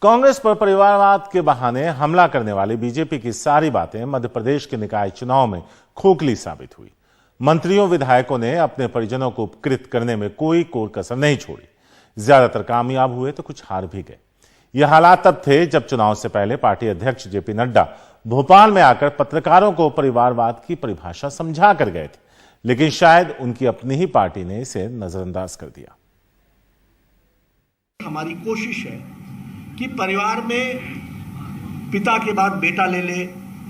कांग्रेस पर परिवारवाद के बहाने हमला करने वाली बीजेपी की सारी बातें मध्य प्रदेश के निकाय चुनाव में खोखली साबित हुई। मंत्रियों विधायकों ने अपने परिजनों को उपकृत करने में कोई कसर नहीं छोड़ी। ज्यादातर कामयाब हुए तो कुछ हार भी गए। यह हालात तब थे जब चुनाव से पहले पार्टी अध्यक्ष जेपी नड्डा भोपाल में आकर पत्रकारों को परिवारवाद की परिभाषा समझा कर गए थे, लेकिन शायद उनकी अपनी ही पार्टी ने इसे नजरअंदाज कर दिया। हमारी कोशिश है कि परिवार में पिता के बाद बेटा ले ले,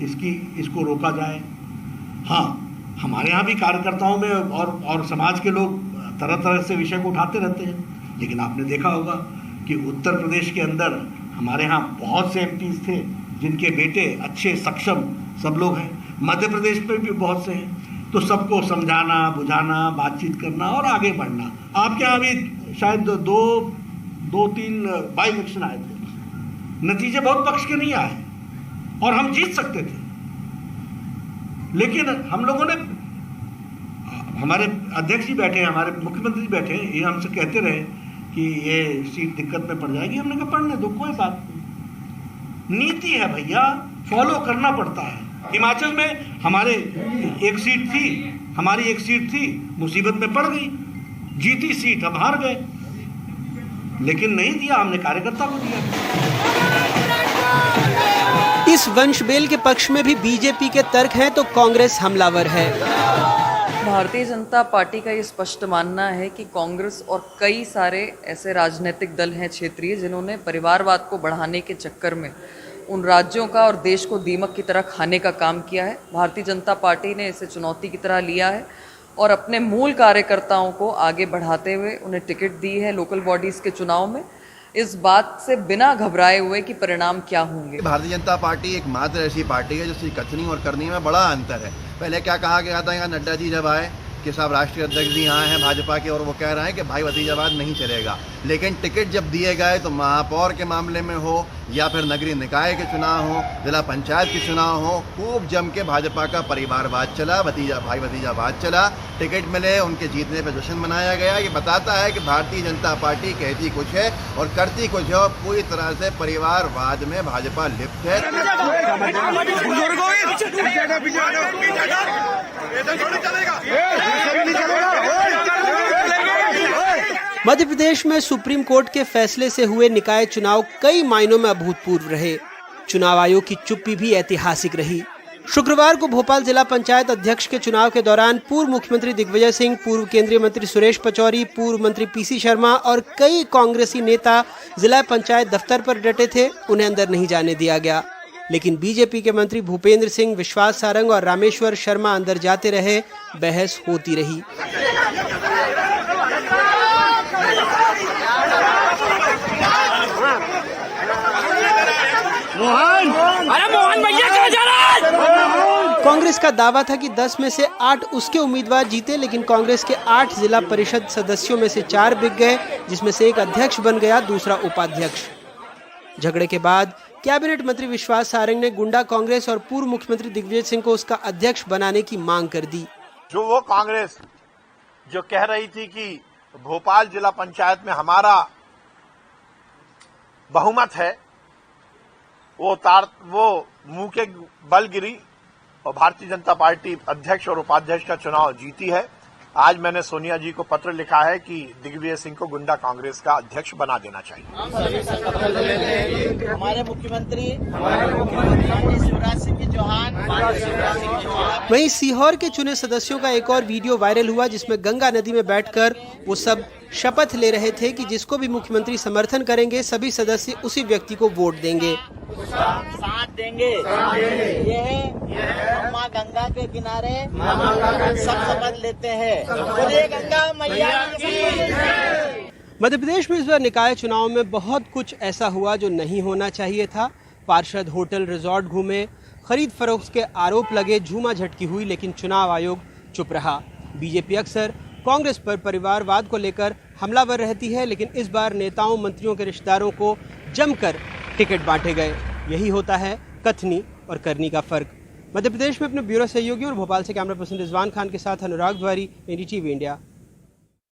इसको रोका जाए। हाँ, हमारे यहाँ भी कार्यकर्ताओं में और समाज के लोग तरह तरह से विषय को उठाते रहते हैं, लेकिन आपने देखा होगा कि उत्तर प्रदेश के अंदर हमारे यहाँ बहुत से एमपीज थे जिनके बेटे अच्छे सक्षम सब लोग हैं। मध्य प्रदेश में भी बहुत से हैं। तो सबको समझाना, बुझाना, बातचीत करना और आगे बढ़ना। आपके यहाँ भी शायद दो तीन बाई इलेक्शन आए थे, नतीजे बहुत पक्ष के नहीं आए और हम जीत सकते थे, लेकिन हम लोगों ने, हमारे अध्यक्ष जी बैठे हैं, हमारे मुख्यमंत्री बैठे हैं, ये हमसे कहते रहे कि ये सीट दिक्कत में पड़ जाएगी। हमने कहा पढ़ने दो, कोई बात नहीं, नीति है भैया, फॉलो करना पड़ता है। हिमाचल में हमारी एक सीट थी, मुसीबत में पड़ गई, जीती सीट, अब हार गए, लेकिन नहीं दिया, हमने कार्यकर्ता को दिया। इस वंशबेल के पक्ष में भी बीजेपी के तर्क हैं तो कांग्रेस हमलावर है। भारतीय जनता पार्टी का ये स्पष्ट मानना है कि कांग्रेस और कई सारे ऐसे राजनीतिक दल हैं क्षेत्रीय जिन्होंने परिवारवाद को बढ़ाने के चक्कर में उन राज्यों का और देश को दीमक की तरह खाने का काम किया है। भारतीय जनता पार्टी ने इसे चुनौती की तरह लिया है और अपने मूल कार्यकर्ताओं को आगे बढ़ाते हुए उन्हें टिकट दी है लोकल बॉडीज के चुनाव में, इस बात से बिना घबराए हुए कि परिणाम क्या होंगे। भारतीय जनता पार्टी एक मात्र ऐसी पार्टी है जिसकी कथनी और करनी में बड़ा अंतर है। पहले क्या कहा गया था, यहाँ नड्डा जी जब आए कि साहब राष्ट्रीय अध्यक्ष जी यहाँ हैं भाजपा के, और वो कह रहे हैं कि भाई भतीजावाद नहीं चलेगा, लेकिन टिकट जब दिए गए तो महापौर के मामले में हो या फिर नगरीय निकाय के चुनाव हो, जिला पंचायत के चुनाव हो, खूब जम के भाजपा का परिवारवाद चला, भाई भतीजावाद चला। टिकट मिले, उनके जीतने पर जश्न मनाया गया। ये बताता है कि भारतीय जनता पार्टी कहती कुछ है और करती कुछ है, और पूरी तरह से परिवारवाद में भाजपा लिप्त है। मध्य प्रदेश में सुप्रीम कोर्ट के फैसले से हुए निकाय चुनाव कई मायनों में अभूतपूर्व रहे। चुनाव आयोग की चुप्पी भी ऐतिहासिक रही। शुक्रवार को भोपाल जिला पंचायत अध्यक्ष के चुनाव के दौरान पूर्व मुख्यमंत्री दिग्विजय सिंह, पूर्व केंद्रीय मंत्री सुरेश पचौरी, पूर्व मंत्री पीसी शर्मा और कई कांग्रेसी नेता जिला पंचायत दफ्तर पर डटे थे। उन्हें अंदर नहीं जाने दिया गया, लेकिन बीजेपी के मंत्री भूपेंद्र सिंह, विश्वास सारंग और रामेश्वर शर्मा अंदर जाते रहे। बहस होती रही। कांग्रेस का दावा था कि 10 में से 8 उसके उम्मीदवार जीते, लेकिन कांग्रेस के 8 जिला परिषद सदस्यों में से 4 बिक गए, जिसमें से एक अध्यक्ष बन गया, दूसरा उपाध्यक्ष। झगड़े के बाद कैबिनेट मंत्री विश्वास सारंग ने गुंडा कांग्रेस और पूर्व मुख्यमंत्री दिग्विजय सिंह को उसका अध्यक्ष बनाने की मांग कर दी। जो वो कांग्रेस जो कह रही थी कि भोपाल जिला पंचायत में हमारा बहुमत है, वो मुंह के बल गिरी और भारतीय जनता पार्टी अध्यक्ष और उपाध्यक्ष का चुनाव जीती है। आज मैंने सोनिया जी को पत्र लिखा है कि दिग्विजय सिंह को गुंडा कांग्रेस का अध्यक्ष बना देना चाहिए। हमारे मुख्यमंत्री शिवराज सिंह चौहान। वहीं सीहोर के चुने सदस्यों का एक और वीडियो वायरल हुआ, जिसमें गंगा नदी में बैठकर वो सब शपथ ले रहे थे कि जिसको भी मुख्यमंत्री समर्थन करेंगे सभी सदस्य उसी व्यक्ति को वोट देंगे, साथ देंगे। ये माँ गंगा के किनारे सब शपथ लेते हैं। बोलिए गंगा मैया की। मध्य प्रदेश में इस बार निकाय चुनाव में बहुत कुछ ऐसा हुआ जो नहीं होना चाहिए था। पार्षद होटल रिजॉर्ट घूमे, खरीद फरोख्त के आरोप लगे, झूमा झटकी हुई, लेकिन चुनाव आयोग चुप रहा। बीजेपी अक्सर कांग्रेस पर परिवारवाद को लेकर हमलावर रहती है, लेकिन इस बार नेताओं मंत्रियों के रिश्तेदारों को जमकर टिकट बांटे गए। यही होता है कथनी और करनी का फर्क। मध्य प्रदेश में अपने ब्यूरो सहयोगी और भोपाल से कैमरा पर्सन रिजवान खान के साथ अनुराग द्वारी, एनडीटीवी इंडिया।